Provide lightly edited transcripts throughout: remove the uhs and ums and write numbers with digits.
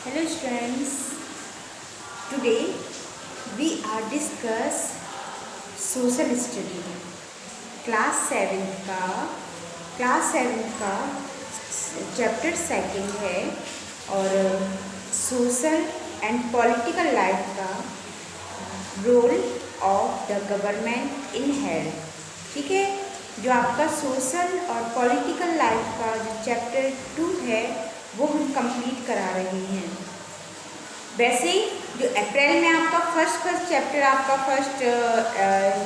Hello students, today we are discuss social study class seven का chapter second है और social and political life का role of the government in health. ठीक है, जो आपका सोशल और पॉलिटिकल लाइफ का जो चैप्टर 2 है वो हम कंप्लीट करा रहे हैं। वैसे जो अप्रैल में आपका फर्स्ट चैप्टर आपका फर्स्ट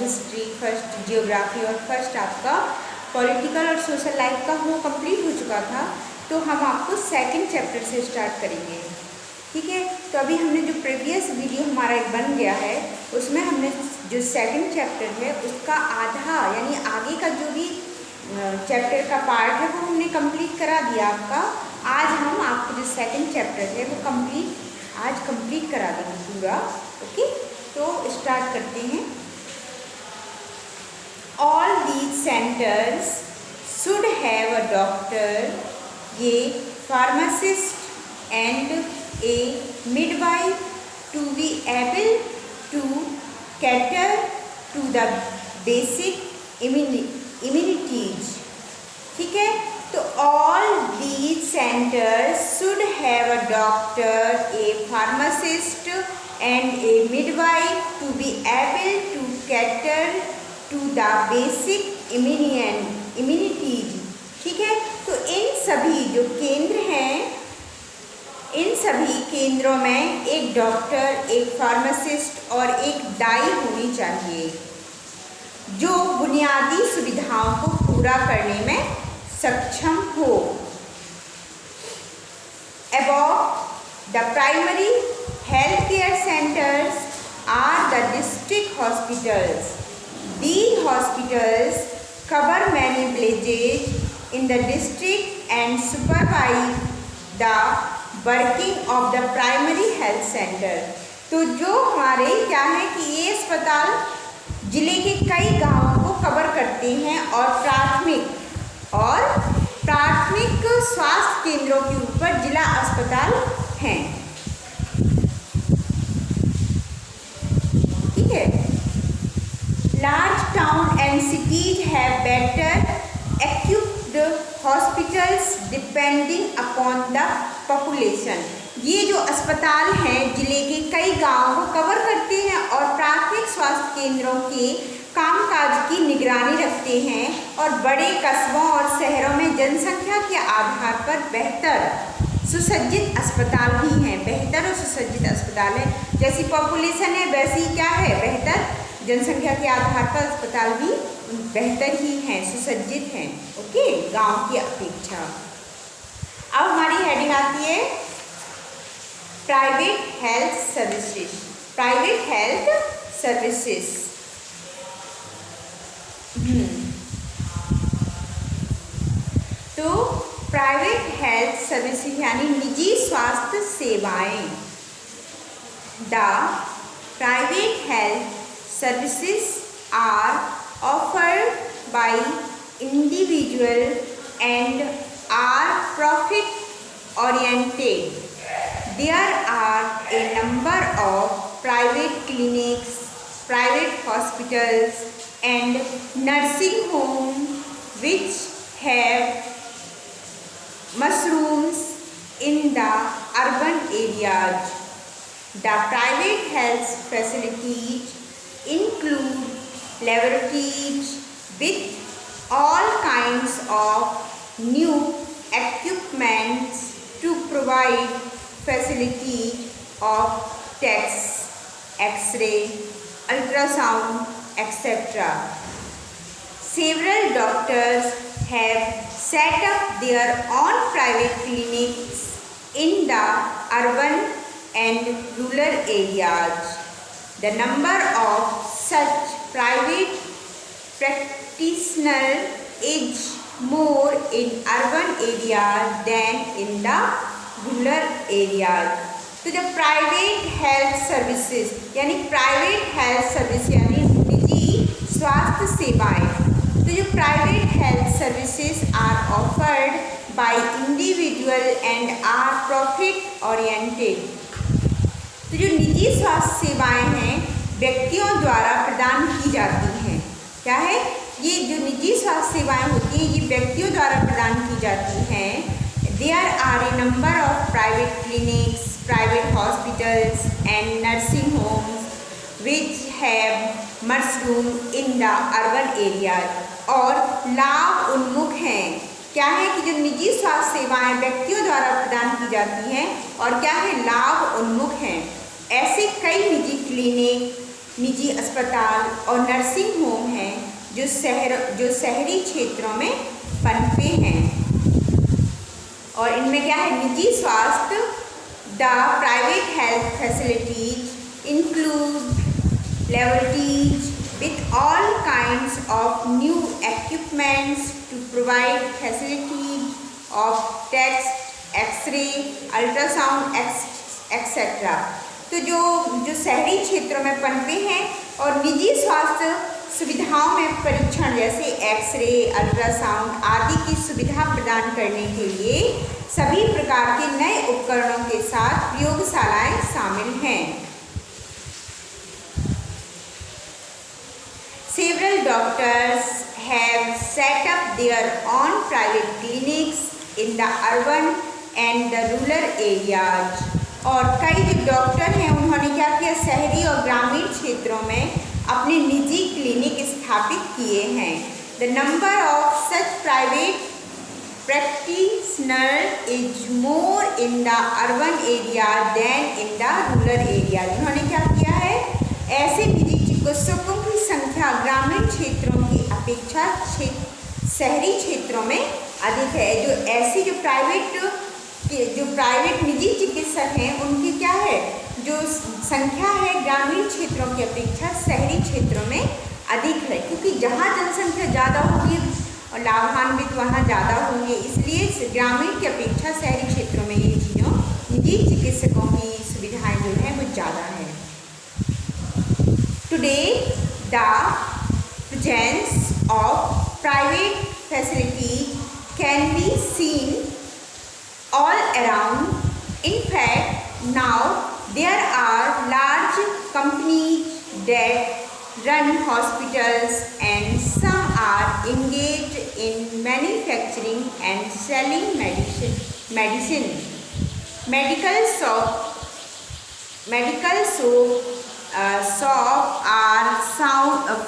हिस्ट्री, फर्स्ट जियोग्राफी और फर्स्ट आपका पॉलिटिकल और सोशल लाइफ का वो कंप्लीट हो चुका था, तो हम आपको सेकंड चैप्टर से स्टार्ट करेंगे। ठीक है, तो अभी हमने जो प्रीवियस वीडियो हमारा एक बन गया है उसमें हमने जो सेकंड चैप्टर है उसका आधा यानी आगे का जो भी चैप्टर का पार्ट है वो हमने कंप्लीट करा दिया आपका। आज हम आपको जो सेकंड चैप्टर है वो आज कंप्लीट करा देंगे पूरा। ओके, तो स्टार्ट करते हैं। All these centres should have a doctor, ये pharmacist and a midwife to be able to cater to the basic immunities. ठीक है, तो all these centres should have a doctor, a pharmacist and a midwife to be able to cater to the basic immunities. ठीक है, तो इन सभी जो केंद्र हैं, इन सभी केंद्रों में एक डॉक्टर, एक फार्मासिस्ट और एक दाई होनी चाहिए जो बुनियादी सुविधाओं को पूरा करने में सक्षम हो। Above the primary health care centers are the district hospitals. These hospitals cover many villages in the district and supervise the working of the primary health center. तो जो हमारे क्या है कि ये अस्पताल जिले के कई गांवों को कवर करते हैं और प्राथमिक स्वास्थ्य केंद्रों के ऊपर जिला अस्पताल हैं। ठीक है, large town and cities have better equipped hospitals depending upon the population. ये जो अस्पताल हैं जिले के कई गांवों को कवर करते हैं और प्राथमिक स्वास्थ्य केंद्रों के कामकाज की निगरानी रखते हैं और बड़े कस्बों और शहरों में जनसंख्या के आधार पर बेहतर सुसज्जित अस्पताल भी हैं। बेहतर और सुसज्जित अस्पताल है, जैसी पॉपुलेशन है वैसी क्या है, बेहतर जनसंख्या के आधार पर अस्पताल भी बेहतर ही हैं, सुसज्जित हैं। ओके, गांव की अपेक्षा। अब हमारी हेडिंग आती है private health services. Private health services तो प्राइवेट हेल्थ सर्विसेज यानी निजी स्वास्थ्य सेवाएं। The private health services are offered by individual and are profit oriented. There are a number of private clinics, private hospitals and nursing homes which have mushrooms in the urban areas. The private health facilities include laboratories with all kinds of new equipments to provide facility of tests, X-ray, ultrasound, etc. Several doctors have set up their own private clinics in the urban and rural areas. The number of such private practitioners is more in urban areas than in the rural areas. तो जब private health services यानी private health service यानी निजी स्वास्थ्य सेवाएं, तो जो private health services are offered by individual and are profit oriented। तो जो निजी स्वास्थ्य सेवाएं हैं व्यक्तियों द्वारा प्रदान की जाती हैं। क्या है? ये जो निजी स्वास्थ्य सेवाएं होती हैं ये व्यक्तियों द्वारा प्रदान की जाती हैं। There are a number of private clinics, private hospitals and nursing homes which have mushroomed in the urban areas। और लाभ उन्मुख हैं। क्या है कि जो निजी स्वास्थ्य सेवाएं व्यक्तियों द्वारा प्रदान की जाती हैं और क्या है, लाभ उन्मुख हैं। ऐसे कई निजी क्लिनिक, निजी अस्पताल और नर्सिंग होम हैं जो शहरी क्षेत्रों में पनपे हैं। और इनमें क्या है, निजी स्वास्थ्य the private health facilities include laboratories with all kinds of new equipments to provide facilities of text, X-ray, ultrasound, etc। तो जो शहरी क्षेत्रों में पनपे हैं और निजी स्वास्थ्य सुविधाओं में परीक्षण जैसे एक्सरे, अल्ट्रासाउंड आदि की सुविधा प्रदान करने के लिए सभी प्रकार के नए उपकरणों के साथ प्रयोगशालाएं शामिल हैं। Several doctors have set up their own private clinics in the urban and the rural areas। और कई जो डॉक्टर हैं उन्होंने क्या किया, शहरी और ग्रामीण क्षेत्रों में अपने निजी क्लिनिक स्थापित किए हैं। The number of such private practitioners is more in the urban area than in the rural area। उन्होंने क्या किया है, ऐसे निजी चिकित्सकों की संख्या ग्रामीण क्षेत्रों की अपेक्षा शहरी क्षेत्रों में अधिक है। जो ऐसी जो प्राइवेट निजी चिकित्सक हैं उनकी क्या है, जो संख्या है ग्रामीण क्षेत्रों की अपेक्षा शहरी क्षेत्रों में अधिक है, क्योंकि जहाँ जनसंख्या ज़्यादा होगी और लाभान्वित वहाँ ज़्यादा होंगे, इसलिए ग्रामीण की अपेक्षा शहरी क्षेत्रों में ये चीज़ों निजी चिकित्सकों की सुविधाएं जो है वो ज़्यादा है। Today, the presence of private facilities can be seen all around। In fact, now there are large companies that run hospitals and some are engaged in manufacturing and selling medicine। Medical shops are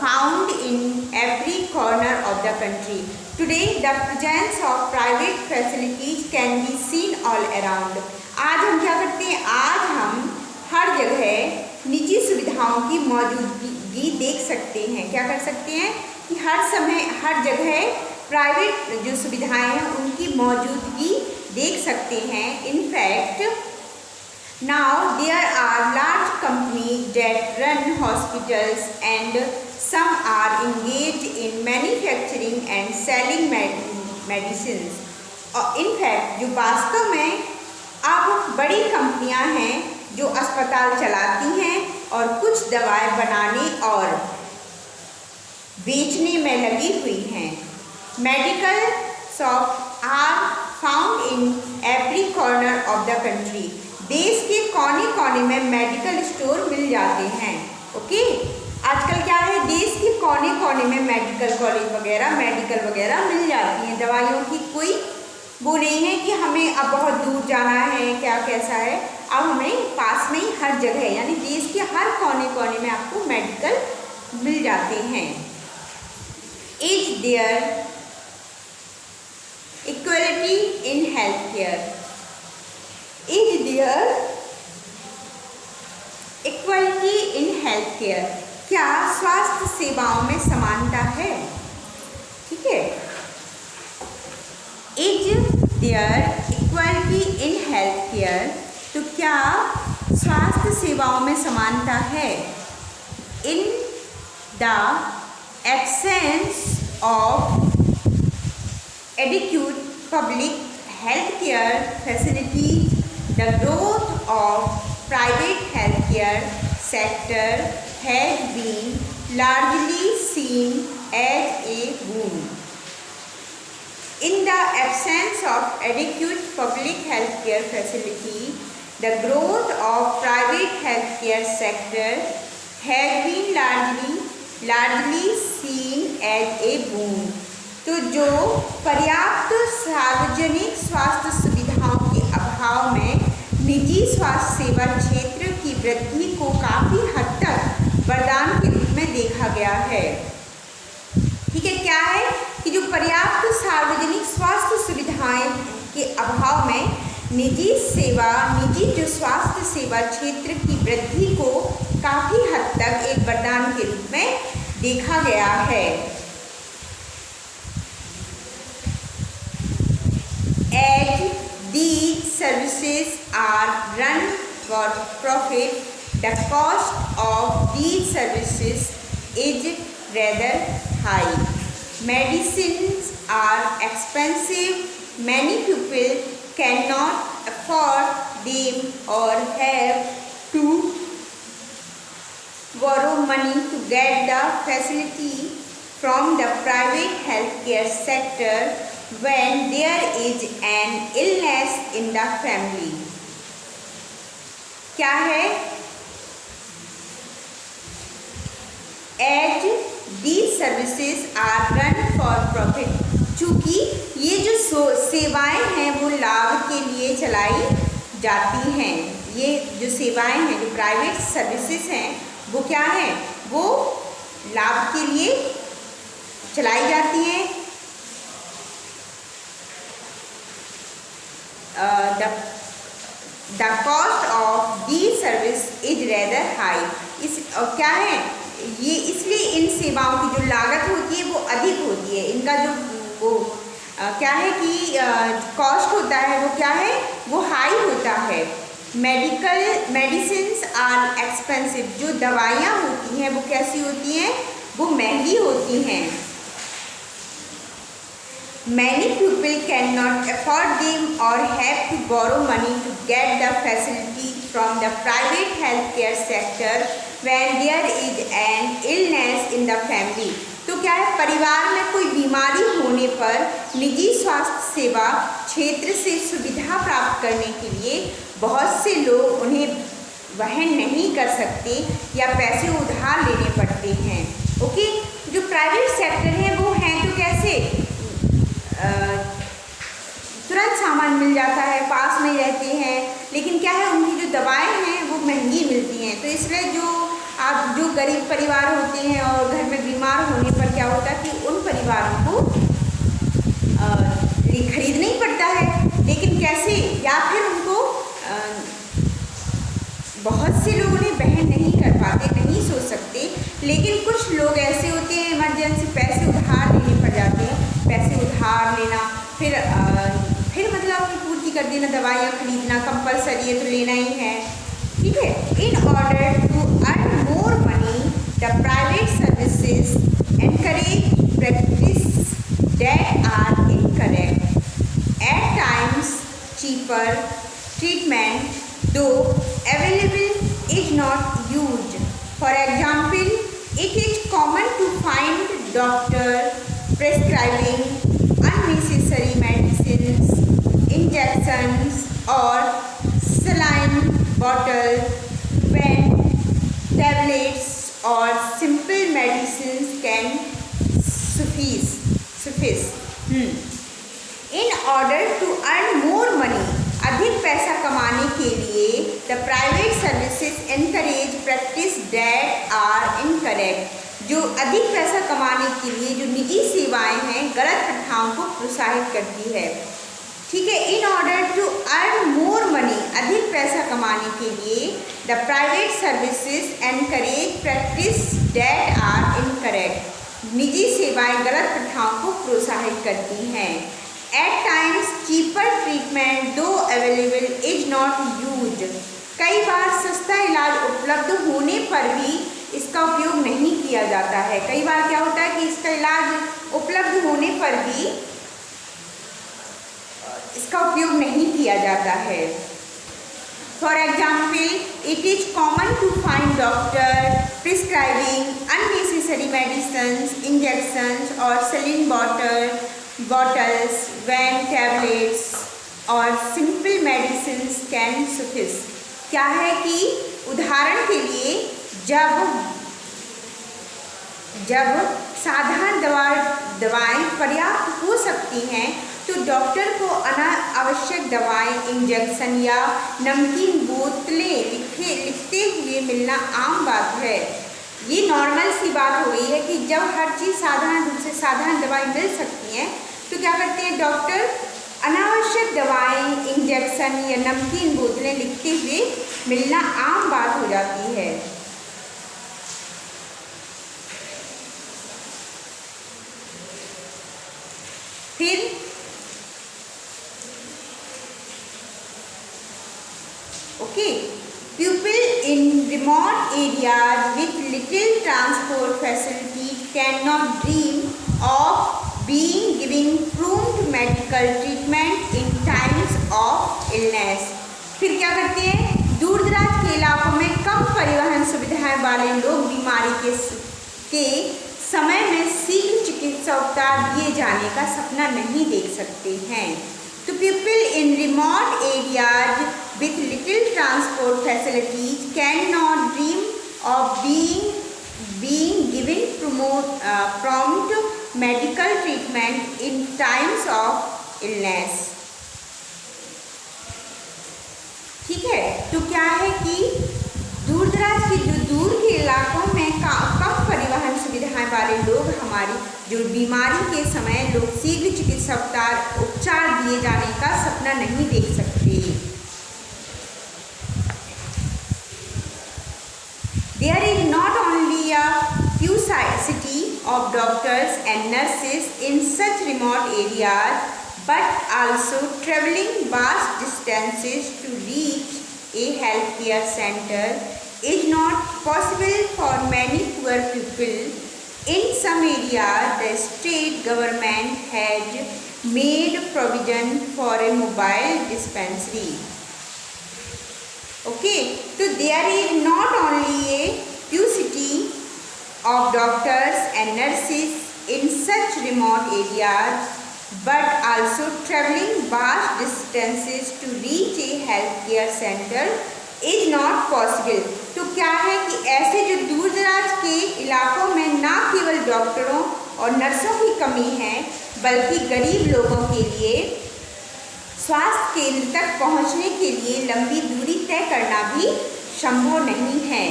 found in every corner of the country। Today, the presence of private facilities can be seen all around। आज हम क्या करते हैं, आज हम हर जगह निजी सुविधाओं की मौजूदगी देख सकते हैं। क्या कर सकते हैं कि हर समय हर जगह प्राइवेट जो सुविधाएं हैं उनकी मौजूदगी देख सकते हैं। In fact now there are large companies that run hospitals and some are engaged in manufacturing and selling medicines। और इनफैक्ट जो वास्तव में अब बड़ी कंपनियां हैं जो अस्पताल चलाती हैं और कुछ दवाएं बनाने और बेचने में लगी हुई हैं। Medical shop are found in every corner of the country. देश के कोने कोने में मेडिकल स्टोर मिल जाते हैं। ओके, आजकल क्या है, देश के कोने कोने में मेडिकल कॉलेज वगैरह मेडिकल वगैरह मिल जाती हैं। दवाइयों की कोई वो नहीं है कि हमें अब बहुत दूर जाना है, क्या कैसा है, अब हमें पास में ही हर जगह यानी देश के हर कोने कोने में आपको मेडिकल मिल जाते हैं। Is there equality in health care. Is there equality in health care. क्या स्वास्थ्य सेवाओं में समानता है? ठीक है, is there equality in health care. तो क्या स्वास्थ्य सेवाओं में समानता है? In the absence of adequate public healthcare facilities, the growth of private healthcare sector has been largely seen as a boon। In the the absence of adequate public healthcare facility, the growth of private healthcare sector has been largely seen as a boon. तो जो पर्याप्त सार्वजनिक स्वास्थ्य सुविधाओं के अभाव में निजी स्वास्थ्य सेवा क्षेत्र की वृद्धि को काफ़ी हद तक वरदान के रूप में देखा गया है। ठीक है, क्या है कि जो पर्याप्त सार्वजनिक स्वास्थ्य सुविधाएं के अभाव में निजी जो स्वास्थ्य सेवा क्षेत्र की वृद्धि को काफ़ी हद तक एक वरदान के रूप में देखा गया है। As these services are run for profit, the cost of these services is rather high. Medicines are expensive. Many people cannot afford them or have to borrow money to get the facility from the private healthcare sector when there is an illness in the family. क्या है? As these services are run for profit, चूँकि ये जो सेवाएं हैं वो लाभ के लिए चलाई जाती हैं। ये जो सेवाएं हैं, जो प्राइवेट सर्विसेज हैं, वो क्या हैं? वो लाभ के लिए चलाई जाती हैं। The cost of these service is rather high. क्या है ये? इसलिए इन सेवाओं की जो लागत होती है वो अधिक होती है। इनका जो वो क्या है कि कॉस्ट होता है वो क्या है? वो हाई होता है। मेडिसिन्स आर एक्सपेंसिव, जो दवाइयाँ होती हैं वो कैसी होती हैं? वो महंगी होती हैं। Many people cannot afford them or have to borrow money to get the facility from the private healthcare sector when there is an illness in the family. तो क्या है? परिवार में कोई बीमारी होने पर निजी स्वास्थ्य सेवा क्षेत्र से सुविधा प्राप्त करने के लिए बहुत से लोग उन्हें वहन नहीं कर सकते या पैसे उधार लेने पड़ते हैं। ओके, जो प्राइवेट सेक्टर है वो हैं तो कैसे? तुरंत सामान मिल जाता है, पास में रहते हैं, लेकिन क्या है उनकी जो दवाएं हैं वो महंगी मिलती हैं। तो इसलिए जो गरीब परिवार होते हैं और घर में बीमार होने पर क्या होता है कि उन परिवारों को खरीदना ही पड़ता है। लेकिन कैसे? या फिर उनको बहुत से लोग उन्हें वहन नहीं कर पाते, नहीं सोच सकते। लेकिन कुछ लोग ऐसे होते हैं इमरजेंसी पैसे उधार लेने पड़ जाते हैं। पैसे उधार लेना, फिर मतलब अपनी पूर्ति कर देना, दवाइयाँ खरीदना कंपलसरी है तो लेना ही है। ठीक है, in order to earn more money the private services encourage practice that are incorrect. At times cheaper treatment though available is not used. For example, it is common to find doctor prescribing unnecessary medicines, injections or saline bottles when tablets or simple medicines can suffice. In order to earn more money, अधिक पैसा कमाने के लिए the private services encourage practice that are incorrect. जो अधिक पैसा कमाने के लिए जो निजी सेवाएं हैं गलत प्रथाओं को प्रोत्साहित करती है। ठीक है, in order to earn more money, अधिक पैसा कमाने के लिए the private services encourage practice that are incorrect. निजी सेवाएं गलत प्रथाओं को प्रोत्साहित करती हैं। At times cheaper treatment though available is not used. कई बार सस्ता इलाज उपलब्ध होने पर भी इसका उपयोग नहीं किया जाता है। कई बार क्या होता है कि इसका इलाज उपलब्ध होने पर भी इसका उपयोग नहीं किया जाता है। For example, it is common to find doctor prescribing unnecessary medicine, injections और saline bottle bottles, when tablets और simple medicines can suffice। क्या है कि उदाहरण के लिए जब साधारण दवाएं पर्याप्त हो सकती हैं तो डॉक्टर को अनावश्यक दवाएं, इंजेक्शन या नमकीन बोतलें लिखते हुए मिलना आम बात है। ये नॉर्मल सी बात हो गई है कि जब हर चीज़ साधारण रूप से साधारण दवाएं मिल सकती हैं तो क्या करते हैं डॉक्टर, अनावश्यक दवाएं, इंजेक्शन या नमकीन बोतलें लिखते हुए मिलना आम बात हो जाती है। फिर okay, people in remote areas with little transport facility cannot dream of being given prompt medical treatment in times of illness। फिर क्या करते हैं, दूर दराज के इलाकों में कम परिवहन सुविधाएं वाले लोग बीमारी के समय में शीघ्र चिकित्सा उपचार दिए जाने का सपना नहीं देख सकते हैं। तो people in remote areas with little transport facilities cannot dream of being given prompt medical treatment in times of illness। ठीक है, तो क्या है कि दूर दराज के दूर के इलाकों में कम परिवहन सुविधाएं वाले लोग हमारी जो बीमारी के समय लोग शीघ्र चिकित्सा उपचार दिए जाने का सपना नहीं देख सकते। There is not only a scarcity of doctors and nurses in such remote areas, but also traveling vast distances to reach a healthcare center is not possible for many poor people. In some areas, the state government has made provision for a mobile dispensary। Okay, so there is not only a scarcity of doctors and nurses in such remote areas, but also traveling vast distances to reach a healthcare center is not possible। तो क्या है कि ऐसे जो दूर दराज के इलाकों में न केवल डॉक्टरों और नर्सों की कमी है बल्कि गरीब लोगों के लिए स्वास्थ्य केंद्र तक पहुंचने के लिए लंबी दूरी तय करना भी संभव नहीं है।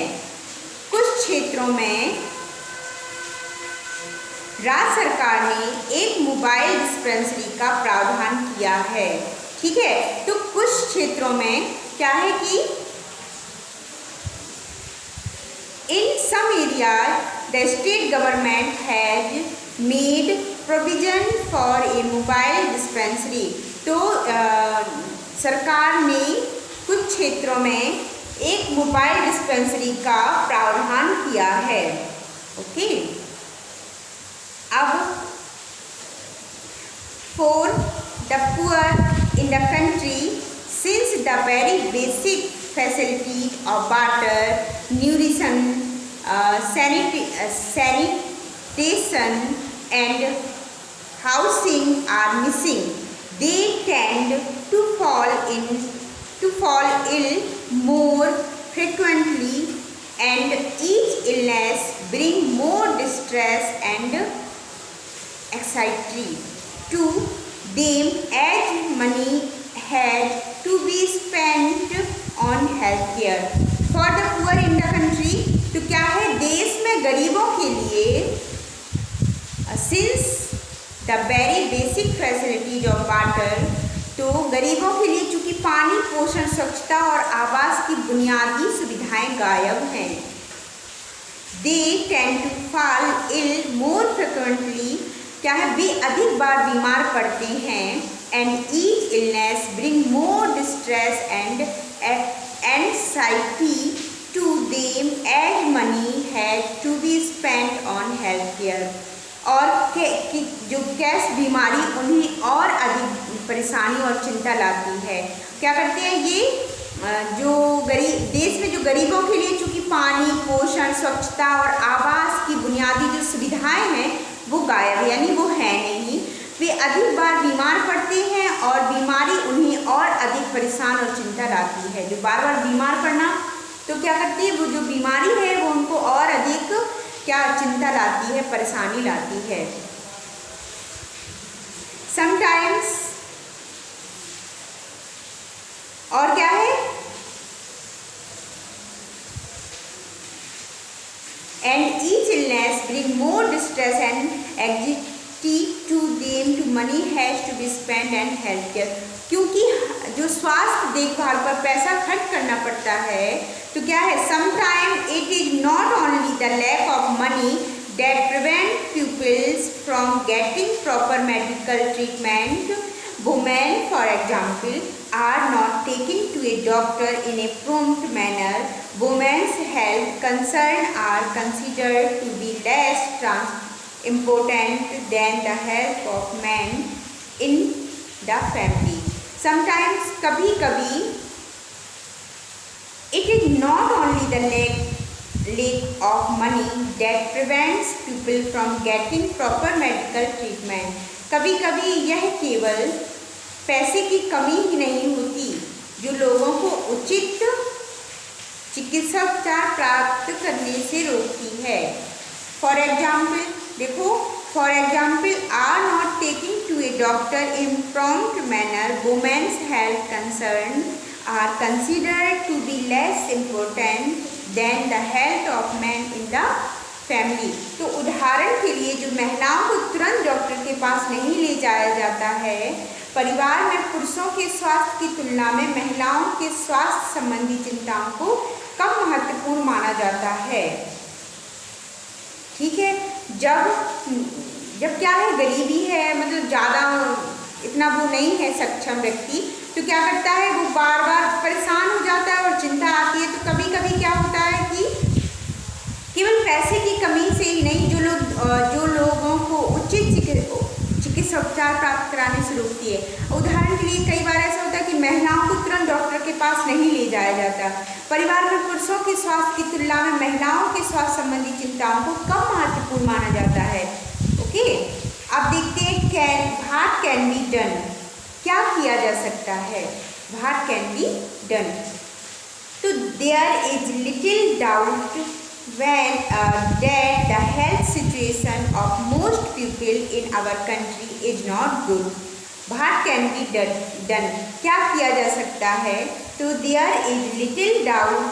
कुछ क्षेत्रों में राज्य सरकार ने एक मोबाइल डिस्पेंसरी का प्रावधान किया है। ठीक है, तो कुछ क्षेत्रों में क्या है कि in some areas the state government has made provision for a mobile dispensary. तो सरकार ने कुछ क्षेत्रों में एक मोबाइल डिस्पेंसरी का प्रावधान किया है। ओके, अब for the poor in the country, since the very basic facilities of water, nutrition, sanitation and housing are missing, they tend to fall ill more frequently, and each illness bring more distress and anxiety to them as money had to be spent on healthcare for the poor in the country। तो क्या है, देश में गरीबों के लिए since the very basic facilities of water, तो गरीबों के लिए चूँकि पानी, पोषण, स्वच्छता और आवास की बुनियादी सुविधाएं गायब हैं, they tend to fall ill more frequently, क्या है, वे अधिक बार बीमार पड़ते हैं, and each illness bring more distress and anxiety to them as money has to be spent on healthcare। और जो कैश बीमारी उन्हें और अधिक परेशानी और चिंता लाती है। क्या करते हैं ये जो देश में जो गरीबों के लिए चूँकि पानी, पोषण, स्वच्छता और आवास की बुनियादी जो सुविधाएं हैं वो गायब है, यानी वो है नहीं, वे वे अधिक बार बीमार पड़ते हैं और बीमारी उन्हें और अधिक परेशान और चिंता लाती है। जो बार बार बीमार पड़ना तो क्या करती है, वो जो बीमारी है वो उनको और अधिक क्या चिंता लाती है, परेशानी लाती है। समटाइम्स और क्या है, and each illness bring more distress and anxiety to them to money has to be spent and healthcare। क्योंकि जो स्वास्थ्य देखभाल पर पैसा खर्च करना पड़ता है तो क्या है, sometime it is not only the lack of money that prevent pupils from getting proper medical treatment। Women, for example, are not taken to a doctor in a prompt manner। Women's health concerns are considered to be less important than the health of men in the family। Sometimes, कभी कभी it is not only the lack of money that prevents people from getting proper medical treatment। कभी कभी यह केवल पैसे की कमी ही नहीं होती जो लोगों को उचित चिकित्सा उपचार प्राप्त करने से रोकती है। फॉर एग्जाम्पल देखो, for example are not taking to a doctor in prompt manner, women's health concern are considered to be less important than the health of men in the family। तो उदाहरण के लिए जो महिलाओं को तुरंत डॉक्टर के पास नहीं ले जाया जाता है, परिवार में पुरुषों के स्वास्थ्य की तुलना में महिलाओं के स्वास्थ्य संबंधी चिंताओं को कम महत्वपूर्ण माना जाता है। ठीक है, जब क्या है, गरीबी है, मतलब ज़्यादा इतना वो नहीं है सक्षम व्यक्ति, तो क्या करता है, वो बार बार परेशान हो जाता है और चिंता आती है। तो कभी कभी क्या होता है कि केवल पैसे की कमी से ही नहीं, जो लोगों को उचित चिकित्सा उपचार प्राप्त कराने से रोकती है। उदाहरण के लिए कई बार ऐसा होता है कि महिलाओं को तुरंत डॉक्टर के पास नहीं ले जाया जाता। परिवार में पुरुषों के स्वास्थ्य की तुलना में महिलाओं के स्वास्थ्य संबंधी चिंताओं को कम महत्वपूर्ण माना जाता है। ओके, अब देखते हैं व्हाट कैन बी डन, क्या किया जा सकता है। व्हाट कैन बी डन, तो there is little doubt when that the health situation of most people in our country is not good। what can be done, क्या किया जा सकता है, तो there is little doubt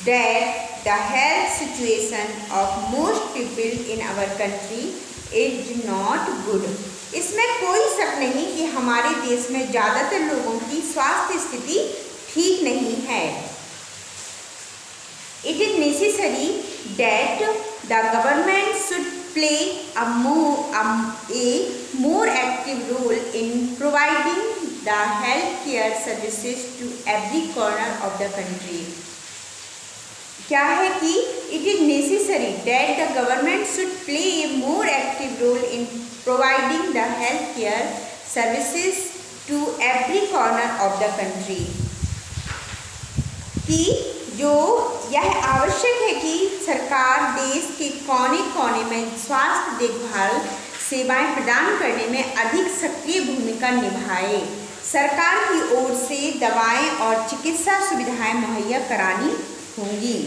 that the health situation of most people in our country is not good। इसमें कोई शक नहीं कि हमारे देश में ज़्यादातर लोगों की स्वास्थ्य स्थिति ठीक नहीं है। It is necessary that the government should play a more active role in providing the health care services to every corner of the country। क्या है कि it is necessary that the government should play a more active role in providing the health care services to every corner of the country। कि जो यह आवश्यक है कि सरकार देश के कोने कोने में स्वास्थ्य देखभाल सेवाएं प्रदान करने में अधिक सक्रिय भूमिका निभाए। सरकार की ओर से दवाएं और चिकित्सा सुविधाएं मुहैया करानी होंगी।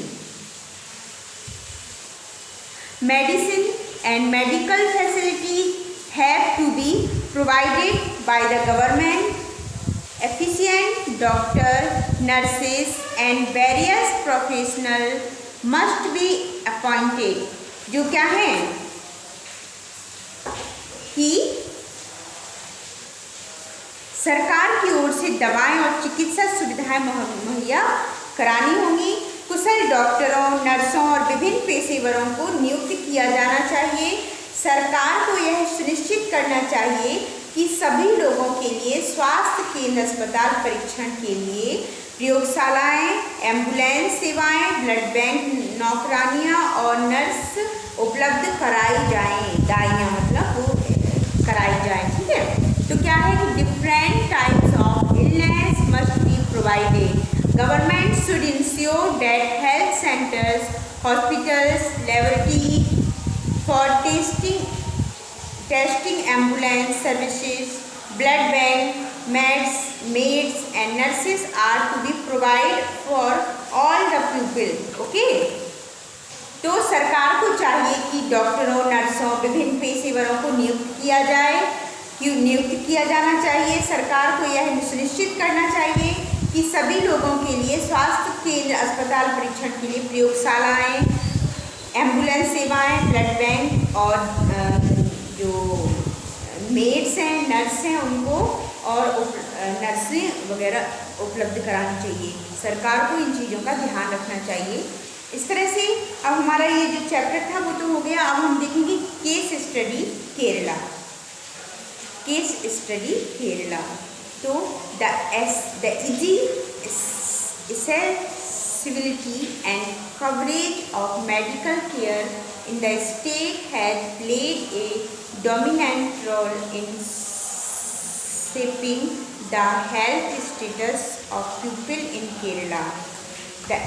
Medicine and medical facilities have to be provided by the government. Efficient doctor, nurses and various professional must be appointed। जो क्या है कि सरकार की ओर से दवाएं और चिकित्सा सुविधाएं मुहैया करानी होंगी। कुशल डॉक्टरों, नर्सों और विभिन्न पेशेवरों को नियुक्त किया जाना चाहिए। सरकार को यह सुनिश्चित करना चाहिए कि सभी लोगों के लिए स्वास्थ्य केंद्र, अस्पताल परीक्षण के लिए प्रयोगशालाएं, एम्बुलेंस सेवाएं, ब्लड बैंक नौकरानियां और नर्स उपलब्ध कराई जाएं। दाइयाँ मतलब वो कराई जाएं। ठीक है, तो क्या है कि different types of illness must be provided. Government should ensure that health centres, hospitals, laboratory for testing testing ambulance services, blood bank, maids and nurses are to be provided for all the pupil. Okay, तो सरकार को चाहिए कि डॉक्टरों, नर्सों, विभिन्न पेशेवरों को नियुक्त किया जाना चाहिए। सरकार को यह सुनिश्चित करना चाहिए कि सभी लोगों के लिए स्वास्थ्य केंद्र, अस्पताल, परीक्षण के लिए प्रयोगशालाएं, एम्बुलेंस सेवाएं, ब्लड बैंक और जो मेड्स हैं, नर्स हैं, उनको और नर्सें वगैरह उपलब्ध करानी चाहिए। सरकार को इन चीज़ों का ध्यान रखना चाहिए। इस तरह से अब हमारा ये जो चैप्टर था वो तो हो गया। अब हम देखेंगे case study Kerala. Case study Kerala, तो the easy accessibility and coverage of medical care in the state has played a dominant role in shaping the health status of people in Kerala. The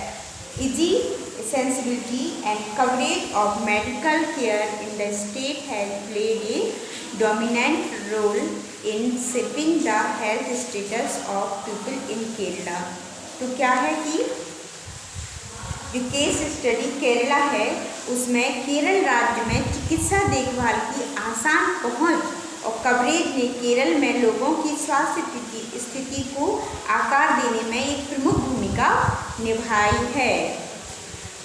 easy accessibility and coverage of medical care in the state has played a dominant role in shaping the health status of people in Kerala. तो क्या है कि जो case study Kerala है उसमें केरल राज्य में चिकित्सा देखभाल की आसान पहुंच और कवरेज ने केरल में लोगों की स्वास्थ्य स्थिति को आकार देने में एक प्रमुख भूमिका निभाई है।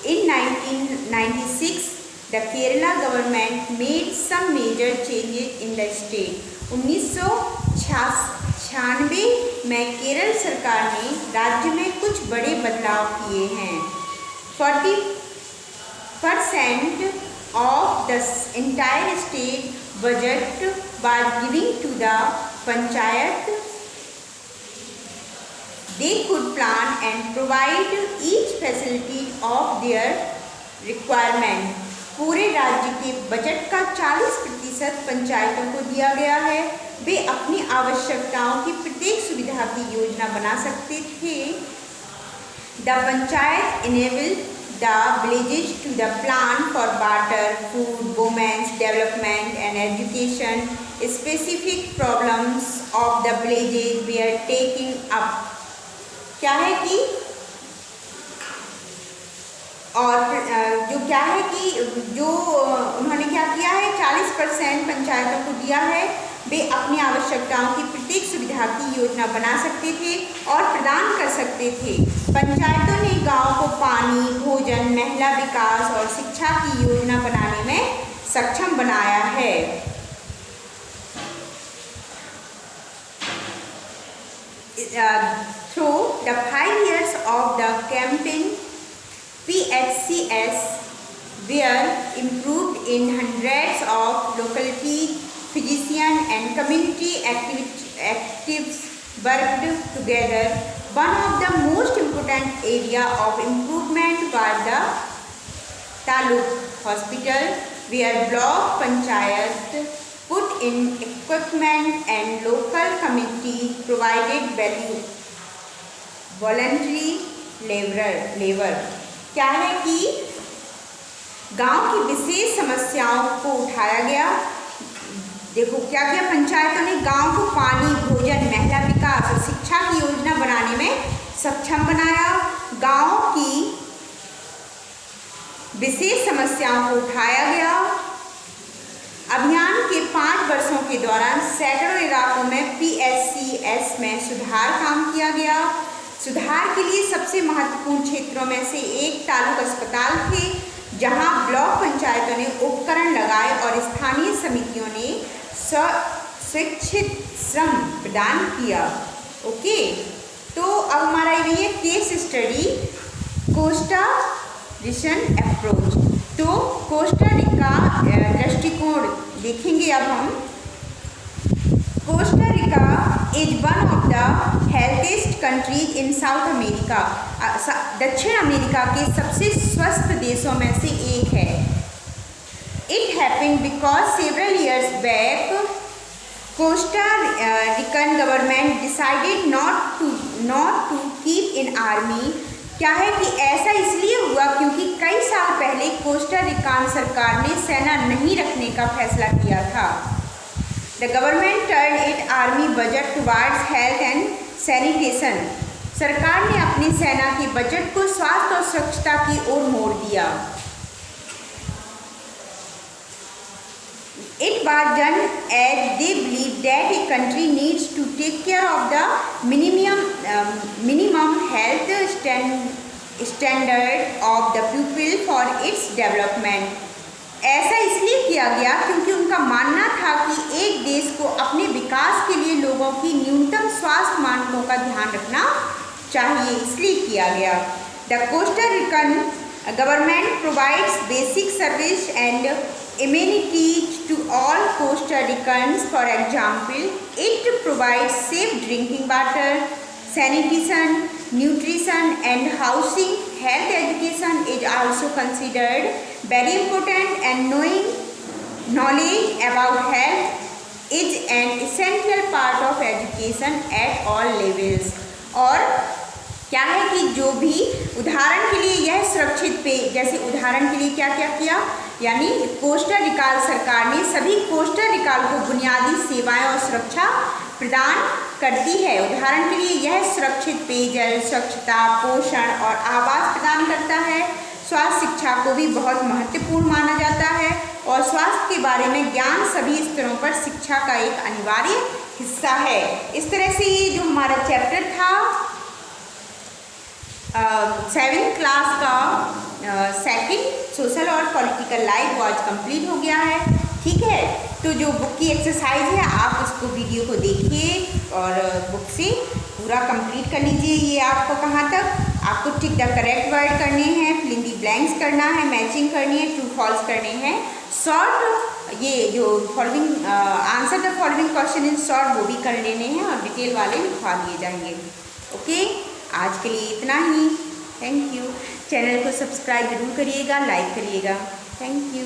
In 1996, the Kerala government made some major changes in the state. 1996 में केरल सरकार ने राज्य में कुछ बड़े बदलाव किए हैं। 40% of the entire state budget was given to the panchayat. They could plan and provide each facility of their requirement. पूरे राज्य के बजट का 40% पंचायतों को दिया गया है। वे अपनी आवश्यकताओं की प्रत्येक सुविधा की योजना बना सकते थे। The panchayat enabled the villages to the plan for water, food, women's development and education. Specific problems of the villages were taken up. क्या है कि और जो क्या है कि जो उन्होंने क्या किया है, 40% पंचायतों को दिया है। वे अपनी आवश्यकताओं की प्रत्येक सुविधा की योजना बना सकते थे और प्रदान कर सकते थे। पंचायतों ने गांव को पानी, भोजन, महिला विकास और शिक्षा की योजना बनाने में सक्षम बनाया है। Through the 5 years of the campaign, PHCS were improved in hundreds of localities. Physicians and community activists worked together. One of the most important area of improvement was the Taluk Hospital, where block panchayat put in equipment and local community provided voluntary labor. क्या है कि गांव की विशेष समस्याओं को उठाया गया। देखो क्या किया, पंचायतों ने गांव को पानी, भोजन, महिला विकास और शिक्षा की योजना बनाने में सक्षम बनाया। गांव की विशेष समस्याओं को उठाया गया। अभियान के 5 वर्षों के दौरान सैकड़ों इलाकों में PHCS में सुधार काम किया गया। सुधार के लिए सबसे महत्वपूर्ण क्षेत्रों में से एक तालुक अस्पताल थे, जहां ब्लॉक पंचायतों ने उपकरण लगाए और स्थानीय समितियों ने स्वैच्छिक श्रम प्रदान किया। ओके, तो अब हमारा ये case study Costa Rican approach. तो कोस्टा रिका दृष्टिकोण देखेंगे अब हम। Costa Rica is one of the healthiest countries in South America. दक्षिण अमेरिका के सबसे स्वस्थ देशों में से एक है। It happened because several years back Costa Rican government decided not to keep in army. क्या है कि ऐसा इसलिए हुआ क्योंकि कई साल पहले कोस्टा रिकान सरकार ने सेना नहीं रखने का फैसला किया था। The government turn it army budget towards health and sanitation. सरकार ने अपनी सेना के बजट को स्वास्थ्य और स्वच्छता की ओर मोड़ दिया। It was done as they believed that a country needs to take care of the minimum health standard of the people for its development। ऐसा इसलिए किया गया क्योंकि उनका मानना था कि एक देश को अपने विकास के लिए लोगों की न्यूनतम स्वास्थ्य मानकों का ध्यान रखना चाहिए, इसलिए किया गया। The Costa Rican government provides basic service and amenities to all Costa Ricans. For example, it provides safe drinking water, sanitation, nutrition and housing. Health education is also considered very important, and knowledge about health is an essential part of education at all levels। और क्या है कि जो भी उदाहरण के लिए यह सुरक्षित पेय, जैसे उदाहरण के लिए क्या क्या किया, यानी कोस्टा रिकाल सरकार ने सभी कोस्टा रिकाल को बुनियादी सेवाएं और सुरक्षा प्रदान करती है। उदाहरण के लिए यह सुरक्षित पेयजल, स्वच्छता, पोषण और आवास प्रदान करता है। स्वास्थ्य शिक्षा को भी बहुत महत्वपूर्ण माना जाता है और स्वास्थ्य के बारे में ज्ञान सभी स्तरों पर शिक्षा का एक अनिवार्य हिस्सा है। इस तरह से ये जो हमारा चैप्टर था 7th क्लास का सेकंड सोशल और पॉलिटिकल लाइफ आज कंप्लीट हो गया है। ठीक है, तो जो बुक की एक्सरसाइज है आप उसको वीडियो को देखिए और बुक से पूरा कंप्लीट कर लीजिए। ये आपको कहाँ तक, आपको टिक द करेक्ट वर्ड करने हैं, फिल इन दी ब्लैंक्स करना है, मैचिंग करनी है, ट्रू फॉल्स करने हैं, शॉर्ट ये जो following answer the following question in short वो भी कर लेने हैं और डिटेल वाले लिखवा दिए जाएंगे। ओके, आज के लिए इतना ही। Thank you. चैनल को सब्सक्राइब जरूर करिएगा, लाइक करिएगा। Thank you.